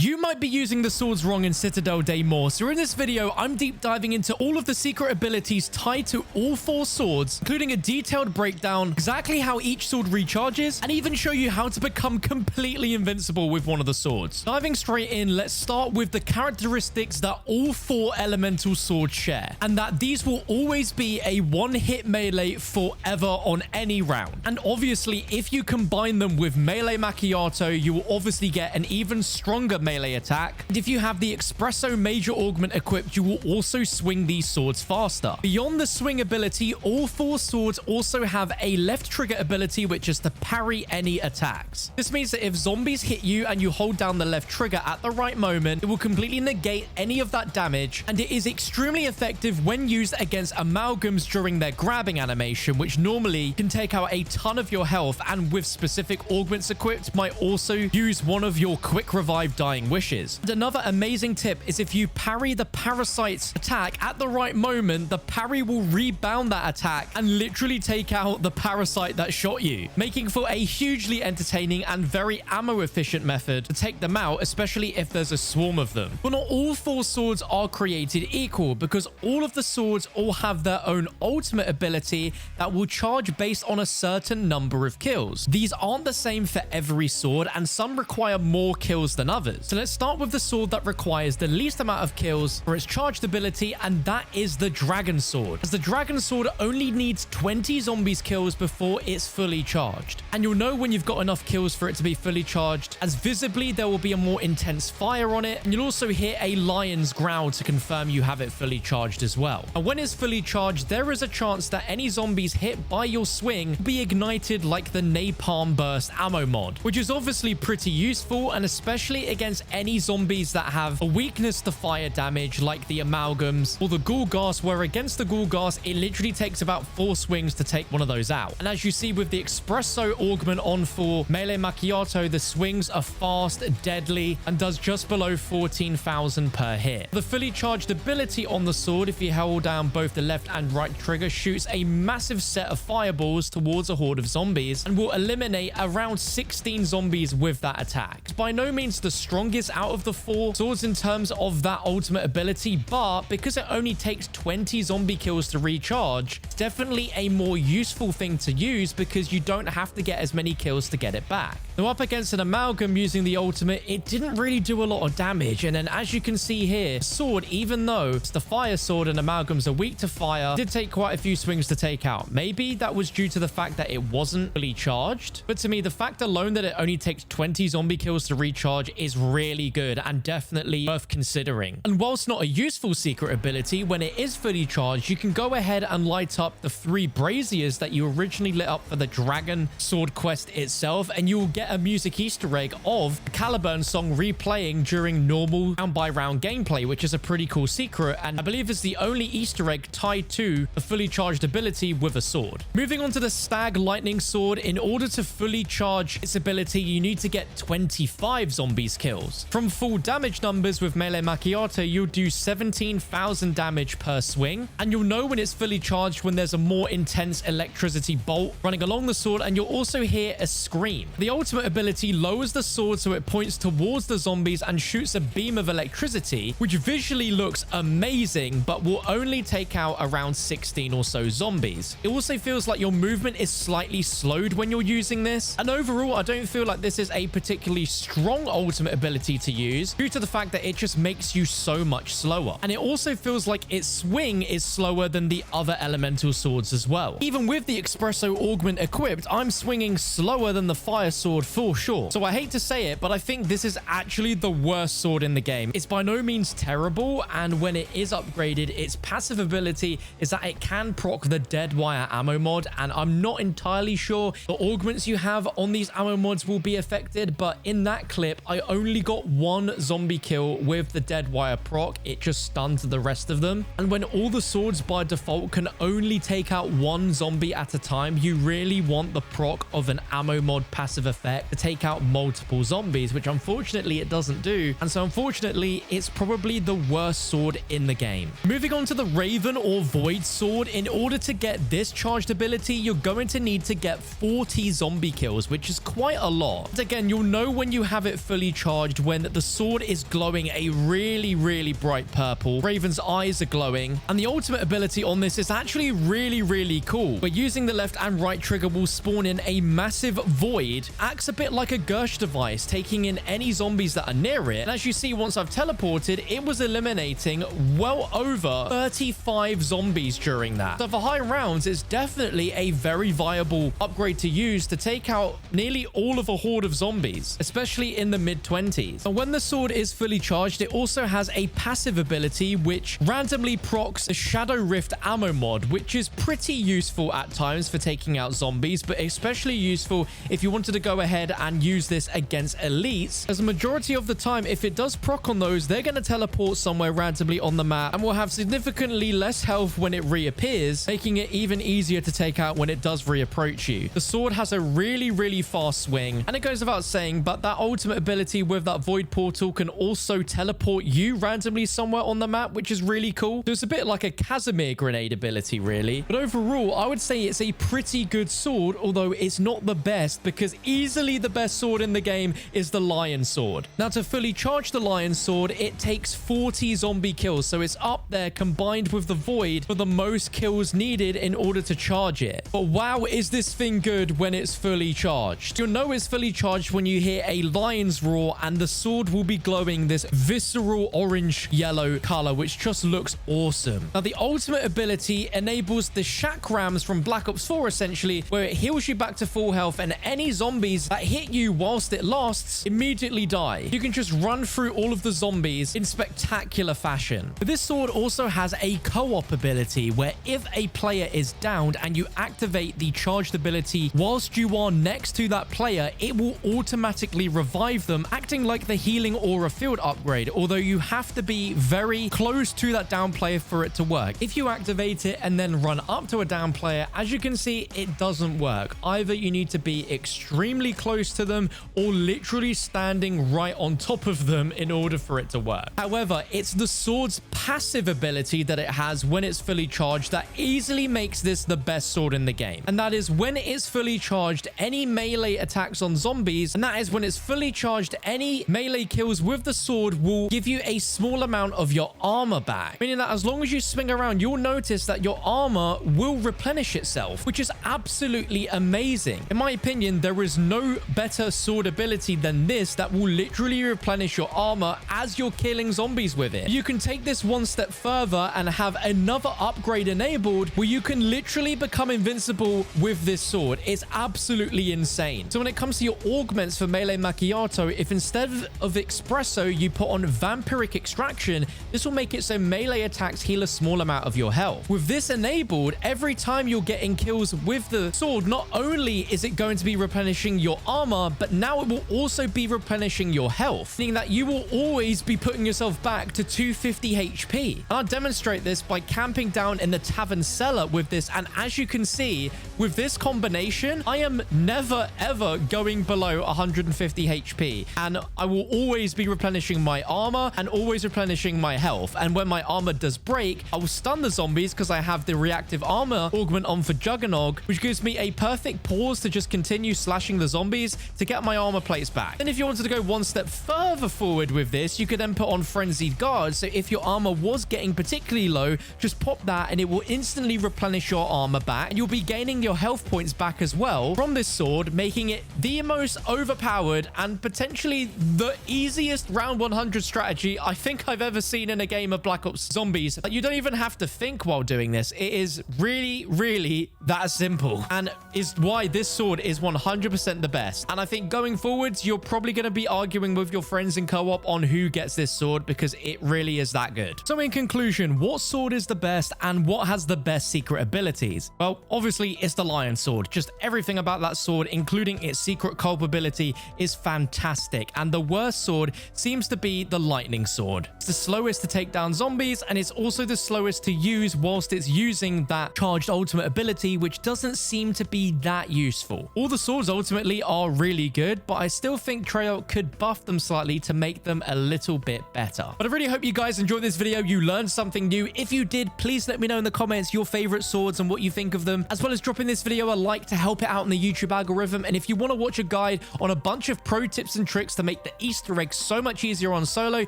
You might be using the swords wrong in Citadelle Des Morts, so in this video, I'm deep diving into all of the secret abilities tied to all 4 swords, including a detailed breakdown, exactly how each sword recharges, and even show you how to become completely invincible with one of the swords. Diving straight in, let's start with the characteristics that all 4 elemental swords share, and that these will always be a one-hit melee forever on any round. And obviously, if you combine them with melee macchiato, you will obviously get an even stronger melee attack. And if you have the espresso major augment equipped, you will also swing these swords faster. Beyond the swing ability, all 4 swords also have a left trigger ability, which is to parry any attacks. This means that if zombies hit you and you hold down the left trigger at the right moment, it will completely negate any of that damage, and it is extremely effective when used against amalgams during their grabbing animation, which normally can take out a ton of your health, and with specific augments equipped might also use one of your quick revive dying wishes. And another amazing tip is if you parry the parasite's attack at the right moment, the parry will rebound that attack and literally take out the parasite that shot you, making for a hugely entertaining and very ammo efficient method to take them out, especially if there's a swarm of them. But not all 4 swords are created equal, because all of the swords all have their own ultimate ability that will charge based on a certain number of kills. These aren't the same for every sword, and some require more kills than others. So let's start with the sword that requires the least amount of kills for its charged ability, and that is the Dragon Sword, as the Dragon Sword only needs 20 zombies kills before it's fully charged. And you'll know when you've got enough kills for it to be fully charged, as visibly there will be a more intense fire on it, and you'll also hear a lion's growl to confirm you have it fully charged as well. And when it's fully charged, there is a chance that any zombies hit by your swing will be ignited like the Napalm Burst ammo mod, which is obviously pretty useful, and especially against any zombies that have a weakness to fire damage like the amalgams or the ghoul gas, where against the ghoul gas it literally takes about 4 swings to take one of those out. And as you see with the espresso augment on for melee macchiato, the swings are fast, deadly, and does just below 14,000 per hit. The fully charged ability on the sword, if you hold down both the left and right trigger, shoots a massive set of fireballs towards a horde of zombies and will eliminate around 16 zombies with that attack. It's by no means the strongest out of the 4 swords in terms of that ultimate ability, but because it only takes 20 zombie kills to recharge, it's definitely a more useful thing to use because you don't have to get as many kills to get it back. Now, up against an amalgam using the ultimate, it didn't really do a lot of damage, and then as you can see here, sword, even though it's the fire sword and amalgams are weak to fire, did take quite a few swings to take out. Maybe that was due to the fact that it wasn't fully charged, but to me, the fact alone that it only takes 20 zombie kills to recharge is really good and definitely worth considering. And whilst not a useful secret ability, when it is fully charged, you can go ahead and light up the 3 braziers that you originally lit up for the Dragon Sword quest itself, and you will get a music Easter egg of the Caliburn song replaying during normal round-by-round gameplay, which is a pretty cool secret, and I believe is the only Easter egg tied to the fully charged ability with a sword. Moving on to the Stag Lightning Sword, in order to fully charge its ability, you need to get 25 zombies kills. From full damage numbers with melee macchiato, you'll do 17,000 damage per swing, and you'll know when it's fully charged when there's a more intense electricity bolt running along the sword, and you'll also hear a scream. The ultimate ability lowers the sword so it points towards the zombies and shoots a beam of electricity, which visually looks amazing, but will only take out around 16 or so zombies. It also feels like your movement is slightly slowed when you're using this, and overall, I don't feel like this is a particularly strong ultimate ability to use due to the fact that it just makes you so much slower. And it also feels like its swing is slower than the other elemental swords as well. Even with the espresso augment equipped, I'm swinging slower than the fire sword for sure. So I hate to say it, but I think this is actually the worst sword in the game. It's by no means terrible, and when it is upgraded, its passive ability is that it can proc the dead wire ammo mod, and I'm not entirely sure the augments you have on these ammo mods will be affected, but in that clip, I only got 1 zombie kill with the dead wire proc. It just stunned the rest of them, and when all the swords by default can only take out 1 zombie at a time, you really want the proc of an ammo mod passive effect effect to take out multiple zombies, which unfortunately it doesn't do. And so unfortunately, it's probably the worst sword in the game. Moving on to the Raven or Void sword, in order to get this charged ability, you're going to need to get 40 zombie kills, which is quite a lot. And again, you'll know when you have it fully charged when the sword is glowing a really, really bright purple. Raven's eyes are glowing, and the ultimate ability on this is actually really, really cool. But using the left and right trigger will spawn in a massive void. Acts a bit like a Gersh device, taking in any zombies that are near it. And as you see, once I've teleported, it was eliminating well over 35 zombies during that. So for high rounds, it's definitely a very viable upgrade to use to take out nearly all of a horde of zombies, especially in the mid-20s. And when the sword is fully charged, it also has a passive ability which randomly procs the Shadow Rift ammo mod, which is pretty useful at times for taking out zombies, but especially useful if you wanted to go ahead and use this against elites, as a majority of the time, if it does proc on those, they're going to teleport somewhere randomly on the map and will have significantly less health when it reappears, making it even easier to take out when it does reapproach you. The sword has a really, really fast swing, and it goes without saying, but that ultimate ability with that void portal can also teleport you randomly somewhere on the map, which is really cool. So it's a bit like a Casimir grenade ability, really. But overall, I would say it's a pretty good sword, although it's not the best, because easily the best sword in the game is the Lion Sword. Now, to fully charge the Lion Sword, it takes 40 zombie kills, so it's up there combined with the Void for the most kills needed in order to charge it. But wow, is this thing good when it's fully charged. You'll know it's fully charged when you hear a lion's roar, and the sword will be glowing this visceral orange-yellow color, which just looks awesome. Now, the ultimate ability enables the chakrams from Black Ops 4, essentially, where it heals you back to full health, and any zombies that hit you whilst it lasts immediately die. You can just run through all of the zombies in spectacular fashion. But this sword also has a co-op ability where if a player is downed and you activate the charged ability whilst you are next to that player, it will automatically revive them, acting like the healing aura field upgrade, although you have to be very close to that down player for it to work. If you activate it and then run up to a down player, as you can see, it doesn't work. Either you need to be extremely close to them or literally standing right on top of them in order for it to work. However, it's the sword's passive ability that it has when it's fully charged that easily makes this the best sword in the game. And that is when it is fully charged, any melee attacks on zombies, and that is when it's fully charged, any melee kills with the sword will give you a small amount of your armor back. Meaning that as long as you swing around, you'll notice that your armor will replenish itself, which is absolutely amazing. In my opinion, there is no better sword ability than this that will literally replenish your armor as you're killing zombies with it. You can take this one step further and have another upgrade enabled where you can literally become invincible with this sword. It's absolutely insane. So when it comes to your augments for melee macchiato, if instead of espresso you put on vampiric extraction, this will make it so melee attacks heal a small amount of your health. With this enabled, every time you're getting kills with the sword, not only is it going to be replenishing your armor, but now it will also be replenishing your health, meaning that you will always be putting yourself back to 250 HP. And I'll demonstrate this by camping down in the tavern cellar with this, and as you can see, with this combination, I am never ever going below 150 HP, and I will always be replenishing my armor and always replenishing my health. And when my armor does break, I will stun the zombies because I have the reactive armor augment on for Juggernog, which gives me a perfect pause to just continue slashing the zombies to get my armor plates back. And if you wanted to go one step further forward with this, you could then put on Frenzied Guard. So if your armor was getting particularly low, just pop that and it will instantly replenish your armor back, and you'll be gaining your health points back as well from this sword, making it the most overpowered and potentially the easiest round 100 strategy I think I've ever seen in a game of Black Ops Zombies. Like, you don't even have to think while doing this. It is really, really that simple, and is why this sword is 100% the best. And I think going forwards, you're probably going to be arguing with your friends in co-op on who gets this sword because it really is that good. So in conclusion, what sword is the best and what has the best secret abilities? Well, obviously it's is the Lion Sword. Just everything about that sword, including its secret culpability, is fantastic. And the worst sword seems to be the Lightning Sword. It's the slowest to take down zombies, and it's also the slowest to use whilst it's using that charged ultimate ability, which doesn't seem to be that useful. All the swords ultimately are really good, but I still think Treyarch could buff them slightly to make them a little bit better. But I really hope you guys enjoyed this video. You learned something new. If you did, please let me know in the comments your favorite swords and what you think of them, as well as dropping this video a like to help it out in the YouTube algorithm. And if you want to watch a guide on a bunch of pro tips and tricks to make the Easter eggs so much easier on solo,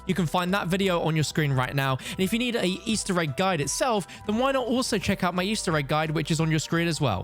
you can find that video on your screen right now. And if you need a Easter egg guide itself, then why not also check out my Easter egg guide, which is on your screen as well.